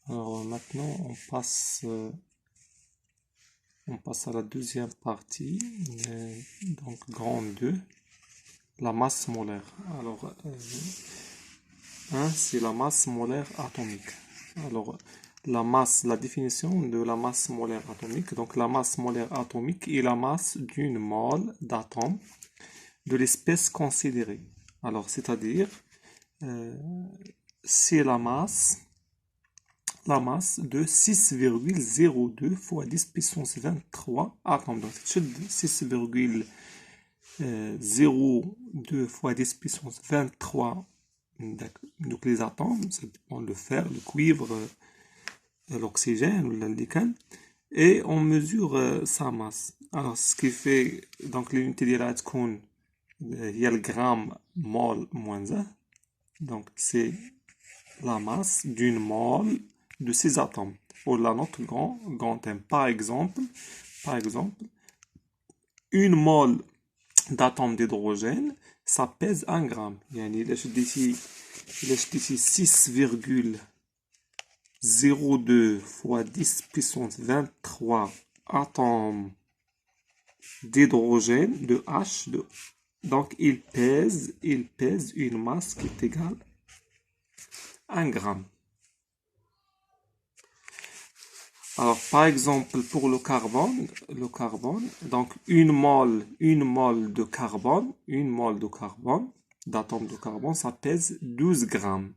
Alors maintenant, on passe à la deuxième partie, donc grand 2, la masse molaire. Alors, 1, c'est la masse molaire atomique. Alors, la définition de la masse molaire atomique. Donc, la masse molaire atomique est la masse d'une mole d'atome de l'espèce considérée. Alors, c'est-à-dire, c'est la masse de 6,02 fois 10 puissance 23 atomes. Donc, 6,02 fois 10 puissance 23. Donc, les atomes, ça dépend le fer, le cuivre, l'oxygène ou l'aldehyde. Et on mesure sa masse. Alors, ce qui fait, donc, l'unité de la il y a le gramme mol moins 1. Donc, c'est la masse d'une mole de ces atomes. Pour la note grand M. Par exemple, une mole d'atomes d'hydrogène, ça pèse 1 gramme. يعني إلا شديتي 6,02 fois 10 puissance 23 atomes d'hydrogène, de H, donc il pèse une masse qui est égale à 1 gramme. Alors, par exemple, pour le carbone, donc une mole de carbone, d'atome de carbone, ça pèse 12 grammes.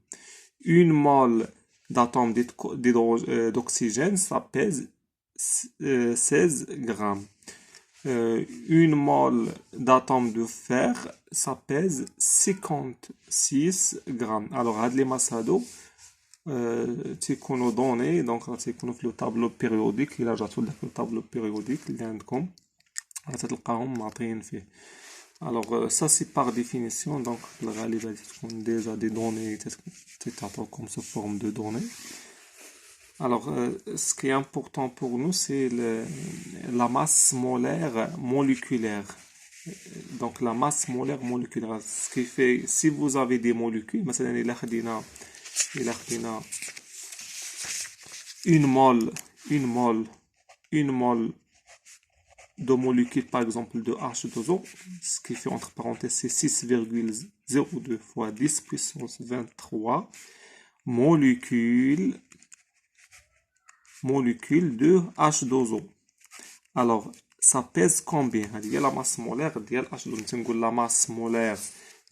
Une mole d'atome d'oxygène, ça pèse 16 grammes. Une mole d'atome de fer, ça pèse 56 grammes. Alors, les masses تيكونوا دوني دونك تيكونوا في لو طابلو بيريوديك الى رجعتوا لذاك لو طابلو بيريوديك اللي عندكم تلقاهم معطيين فيه. الوغ سا سي باغ ديفينيسيون دونك في الغالب غادي تكون ديجا دي دوني تيتعطوكم سو فورم دو دوني. Alors, ce qui est important pour nous, c'est la masse molaire moléculaire. Donc, la masse molaire moléculaire. Ce qui fait, si vous avez des molécules, مثلا إلا خدينا une mole de molécules, par exemple de H2O, ce qui fait entre parenthèses c'est 6,02 fois 10 puissance 23 molécules de H2O. Alors, ça pèse combien? Il y a la masse molaire, la masse molaire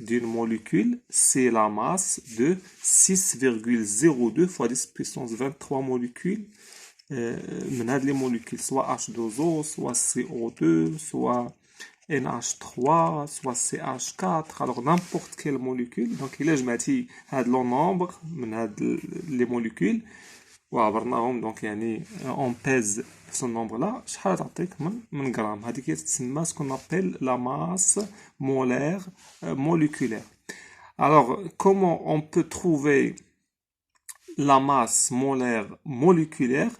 d'une molécule, c'est la masse de 6,02 fois 10 puissance 23 molécules. Les molécules, soit H2O, soit CO2, soit NH3, soit CH4. Alors, n'importe quelle molécule. Donc, il est le nombre les molécules. Donc, on pèse ce nombre-là. شحال تعطيك من grammes. هذيك تسمى ce qu'on appelle la masse molaire moléculaire. Alors, comment on peut trouver la masse molaire moléculaire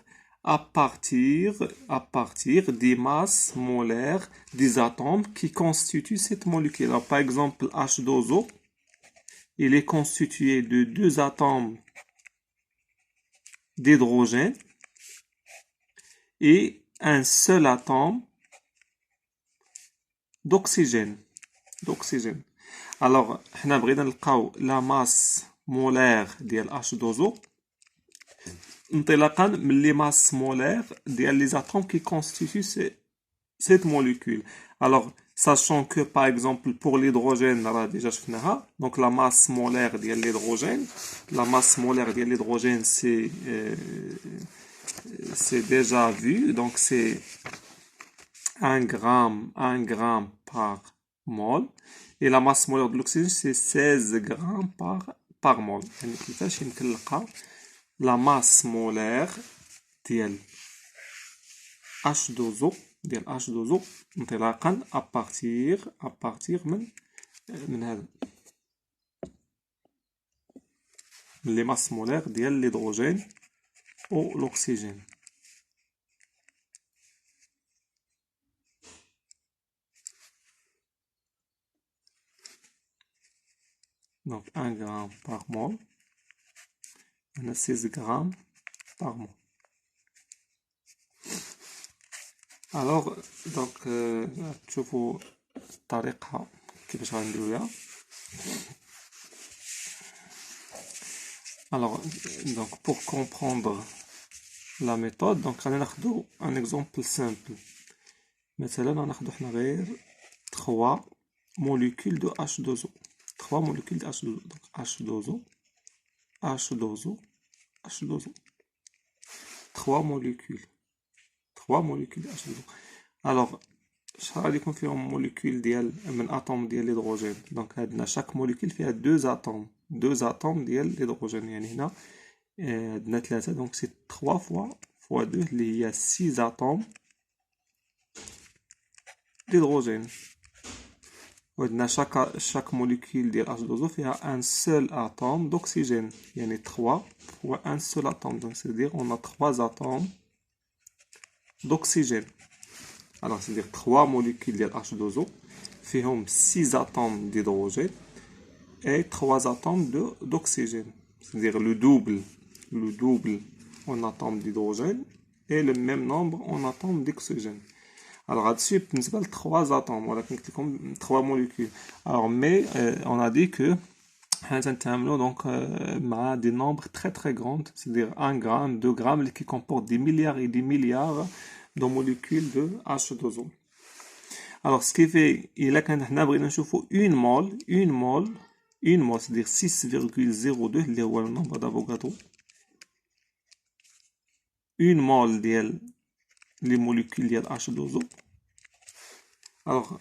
à partir des masses molaires des atomes qui constituent cette molécule? Alors, par exemple, H2O, il est constitué de 2 atomes d'hydrogène et un seul atome d'oxygène. Alors, حنا بغينا نلقاو la masse molaire ديال H2O انطلاقا من les masses molaires ديال les atomes qui constituent cette molécule. Alors, sachant que par exemple pour l'hydrogène, déjà شفناها, donc la masse molaire ديال l'hydrogène, c'est déjà vu, donc c'est 1 gramme par mol, et la masse molaire de l'oxygène c'est 16 grammes par mol. يعني كيفاش يمكن نلقى la masse molaire ديال H2O انطلاقا à partir من هذا les masses molaires ديال l'hydrogène ou l'oxygène. Donc 1 gramme par mol, on a 16 grammes اختارمون. الوغ دونك تشوفوا الطريقة كيفاش غنديروها. Alors, donc pour comprendre la méthode, donc غادي ناخدو un exemple simple. مثلا غناخدو حنا غير 3 molécules de H2O. 3 molécules de H2O. Donc H2O, H2O, H2O. 3 molécules. 3 molécules de H2O. Alors, شحال غادي يكون فيهم موليكول ديال من اتوم ديال الهيدروجين؟ دونك عندنا شاك موليكول فيها 2 اتوم ديال الهيدروجين، يعني هنا عندنا 3، دونك سي 3 فوا 2 اللي هي 6 اتوم d'hydrogène. وعندنا chaque molécule ديال H2O فيها un seul atome d'oxygène، يعني 3 fois un seul atome، donc c'est-à-dire on a 3 atomes d'oxygène. Alors c'est-à-dire 3 molécules ديال H2O فيهم 6 atomes d'hydrogène et 3 atomes d'oxygène. C'est-à-dire le double en atomes d'hydrogène et le même nombre en atomes d'oxygène. Alors là-dessus, بالنسبة ل 3 atomes, ولكن قلت لكم 3 molécules. Alors mais on a dit que donc مع des nombres très très grands, c'est-à-dire 1 gramme, 2 grammes, qui comportent des milliards et des milliards de molécules de H2O. Alors ce qui fait, il a quand on a une mole, c'est-à-dire 6,02 اللي هو le nombre d'Avogadro. Une mole ديال les molécules ديال H2O. Alors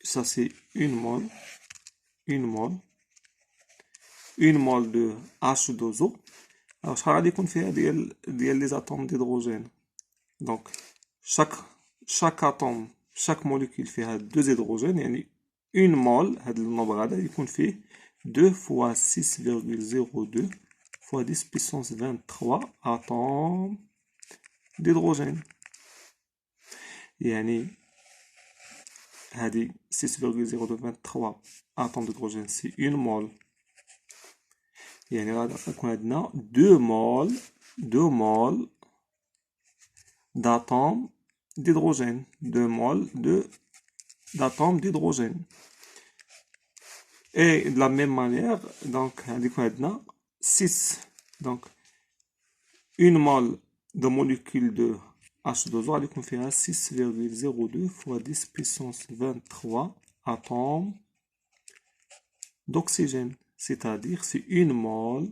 ça c'est une mole de H2O. Alors شحال غادي يكون فيها ديال les atomes d'hydrogène. Donc chaque atome, chaque molécule فيها 2 hydrogènes، يعني une mole هذا النمبر هذا يكون فيه 2 fois 6,02 fois 10 puissance 23 atomes d'hydrogène. يعني هذه 6,023 atomes d'hydrogène c'est une mole، يعني غادي يكون عندنا 2 moles d'atomes d'hydrogène. 2 moles d'atomes d'hydrogène. Et de la même manière, donc, on a 6. Donc, une mole de molécule de H2O, on fait 6,02 fois 10 puissance 23 atomes d'oxygène. C'est-à-dire, c'est une mole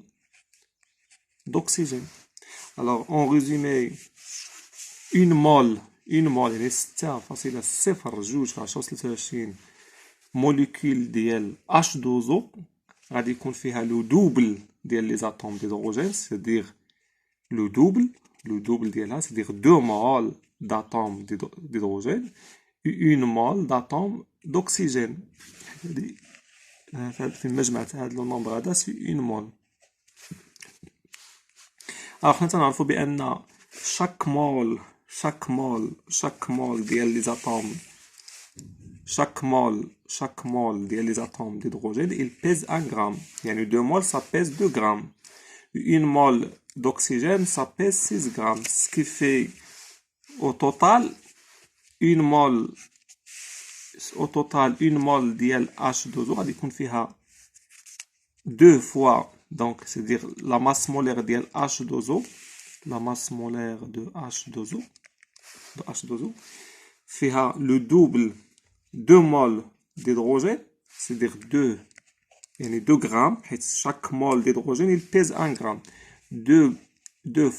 d'oxygène. Alors, en résumé, une mole يعني 6.023 molécule ديال H2O غادي يكون فيها لو دوبل ديال لي اتوم d'hydrogène، c'est-à-dire le double ديالها، c'est-à-dire 2 moles d'atomes d'hydrogène et une mole d'atomes d'oxygène. في المجمع تاع هاد لو نومبر هذا سي une mole. alors حنا تنعرفو بان chaque mole ديال لي atomes chaque mole des atomes d'hydrogène, il pèse 1 gramme. Yani 2 moles, ça pèse 2 grammes. Une mole d'oxygène, ça pèse 6 grammes. Ce qui fait, au total, une mole d'IL H2O, elle a 2 fois, donc, c'est-à-dire la masse molaire d'IL H2O, la masse molaire de H2O, fait le double 2 moles d'hydrogène, c'est-à-dire 2 grammes. Chaque mole d'hydrogène, il pèse 1 gramme. 2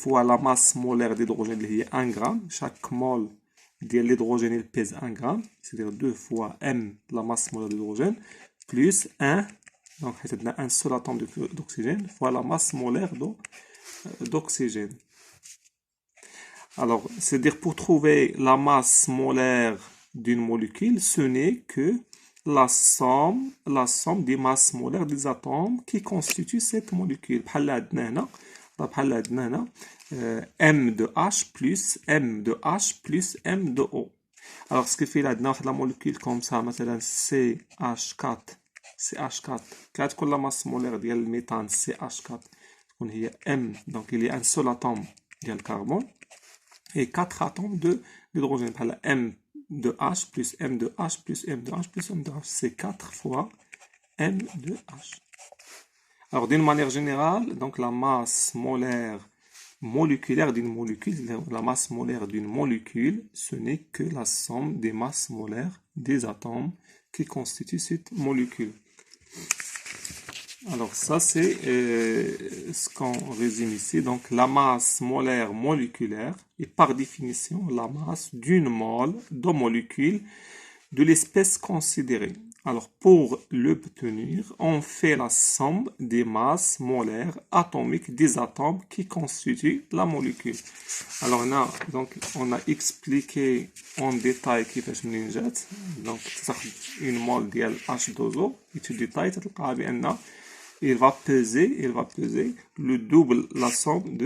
fois la masse molaire d'hydrogène, il y a 1 gramme. Chaque mole d'hydrogène, il pèse 1 gramme. C'est-à-dire 2 fois M, la masse molaire d'hydrogène, plus 1, donc on a un seul atome d'oxygène, fois la masse molaire d'oxygène. Alors, c'est-à-dire pour trouver la masse molaire d'une molécule, ce n'est que la somme des masses molaires des atomes qui constituent cette molécule. بحال عندنا هنا M de H plus M de H plus M de O. Alors ce qui fait là عندنا واحد la molécule comme ça مثلا CH4 كتكون la masse molaire ديال الميثان CH4 il y a M, donc il y a un seul atome de carbone et 4 atomes d'hydrogène. M de H plus M de H plus M de H plus M de H, c'est 4 fois M de H. Alors d'une manière générale, donc la masse molaire moléculaire d'une molécule, la masse molaire d'une molécule, ce n'est que la somme des masses molaires des atomes qui constituent cette molécule. Alors ça c'est ce qu'on résume ici. Donc la masse molaire moléculaire est par définition la masse d'une mole de molécules de l'espèce considérée. Alors pour l'obtenir, on fait la somme des masses molaires atomiques des atomes qui constituent la molécule. Alors on a expliqué en détail كيفاش بننجات. Donc une mole ديال H2O et tu détailles تلقى بأن il va peser le double la somme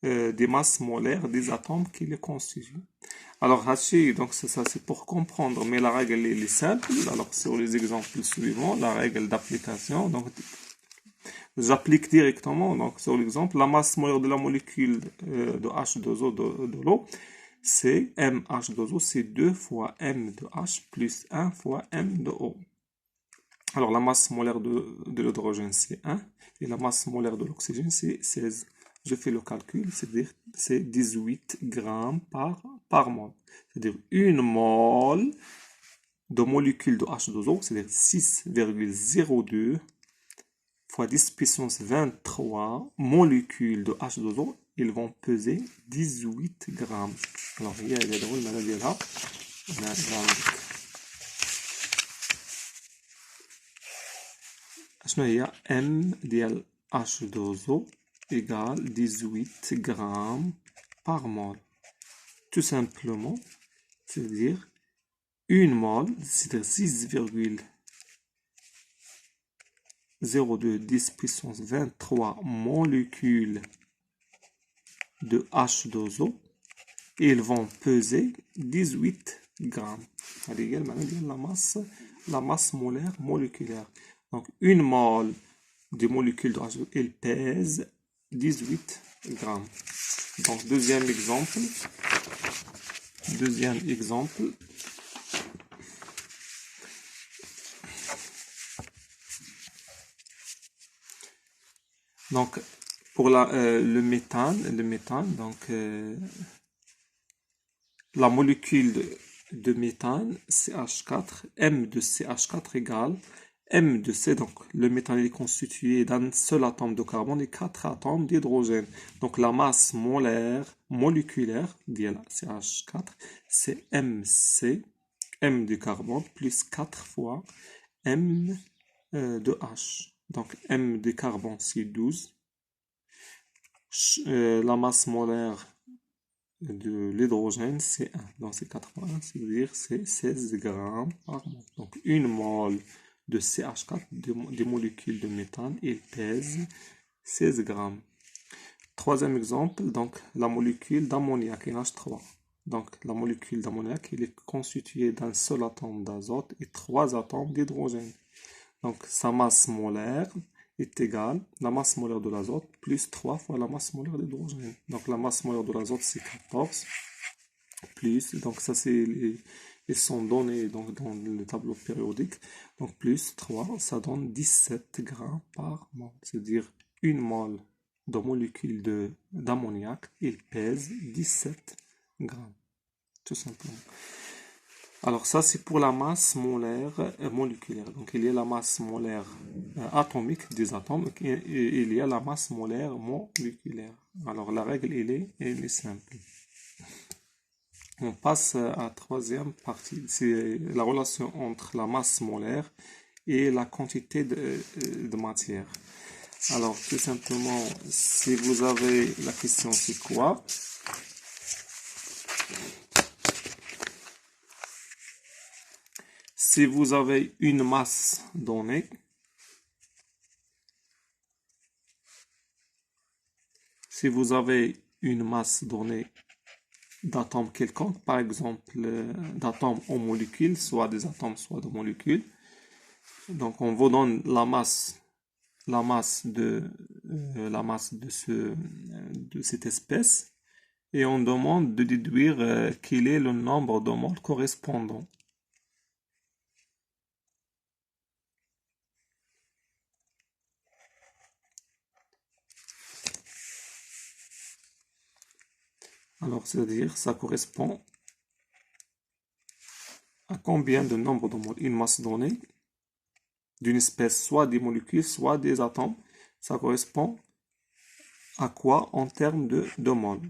des masses molaires des atomes qui les constituent. Alors, donc ça c'est pour comprendre, mais la règle est simple. Alors, sur les exemples suivants, la règle d'application, donc j'applique directement donc sur l'exemple, la masse molaire de la molécule de H2O de l'eau, c'est MH2O, c'est 2 fois M de H plus 1 fois M de O. Alors, la masse molaire de l'hydrogène, c'est 1, et la masse molaire de l'oxygène, c'est 16. Je fais le calcul, c'est-à-dire c'est 18 grammes par mole. C'est-à-dire une mole de molécule de H2O, c'est-à-dire 6,02 fois 10 puissance 23 molécules de H2O, ils vont peser 18 grammes. Alors, il y a des drôles, mais là, il y a M ديال H2O égale 18 grammes par mole. Tout simplement, c'est-à-dire une mole, c'est-à-dire 6,02 10 puissance 23 molécules de H2O, et ils vont peser 18 grammes. C'est la masse molaire moléculaire. Donc, une mole de molécules de H2O, elle pèse 18 grammes. Donc, deuxième exemple. Donc, pour le méthane, donc, la molécule de méthane, CH4, M de CH4 égale M de C, donc le méthane est constitué d'un seul atome de carbone et 4 atomes d'hydrogène. Donc la masse moléculaire de CH4, c'est MC, M de carbone, plus 4 fois M de H. Donc M de carbone, c'est 12. La masse molaire de l'hydrogène, c'est 1. Donc c'est 4 fois 1, c'est-à-dire c'est 16 grammes par mole. Donc une mole de CH4, des molécules de méthane, il pèse 16 grammes. Troisième exemple, donc la molécule d'ammoniac, NH3. Donc la molécule d'ammoniac, il est constituée d'un seul atome d'azote et 3 atomes d'hydrogène. Donc sa masse molaire est égale à la masse molaire de l'azote plus 3 fois la masse molaire d'hydrogène. Donc la masse molaire de l'azote, c'est 14, plus, donc ça c'est ils sont donnés donc, dans le tableau périodique. Donc plus 3, ça donne 17 grammes par mole. C'est-à-dire une mole de molécule d'ammoniac, il pèse 17 grammes. Tout simplement. Alors ça c'est pour la masse molaire moléculaire. Donc il y a la masse molaire atomique des atomes et il y a la masse molaire moléculaire. Alors la règle elle est simple. On passe à la troisième partie, c'est la relation entre la masse molaire et la quantité de matière. Alors, tout simplement, si vous avez la question, c'est quoi? Si vous avez une masse donnée, d'atomes quelconques, par exemple d'atomes en molécules, soit des atomes, soit de molécules. Donc on vous donne la masse la masse de cette espèce et on demande de déduire quel est le nombre de moles correspondant. Alors, c'est-à-dire, ça correspond à combien de nombre de moles une masse donnée d'une espèce, soit des molécules, soit des atomes, ça correspond à quoi en termes de moles.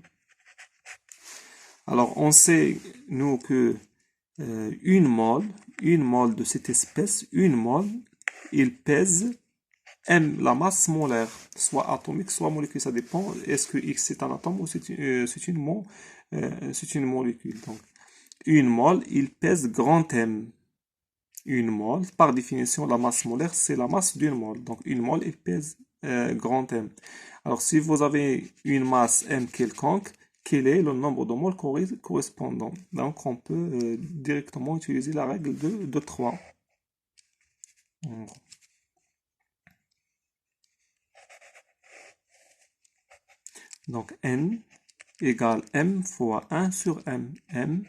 Alors, on sait, nous, que une mole de cette espèce, une mole, il pèse M, la masse molaire, soit atomique, soit molécule, ça dépend. Est-ce que X c'est un atome ou c'est une molécule. Donc, une mole, il pèse grand M. Une mole, par définition, la masse molaire, c'est la masse d'une mole. Donc, une mole, il pèse grand M. Alors, si vous avez une masse M quelconque, quel est le nombre de moles correspondant? Donc, on peut directement utiliser la règle de 3. Donc, N égale M fois 1 sur M. M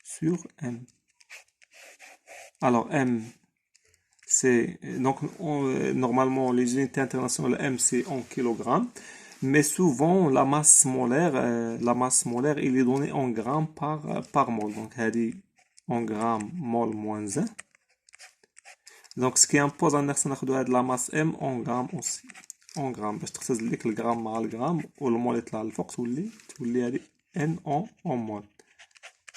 sur M. Alors, M, c'est... Donc, normalement, les unités internationales, M, c'est en kilogrammes. Mais souvent, la masse molaire, il est donnée en grammes par mol. Donc, elle est en grammes mol moins 1. Donc, ce qui impose à de la masse M en grammes aussi. En grammes. باش تختصر لك الجرام مع الجرام والمول يطلع لفوق تولي هذه N en mol.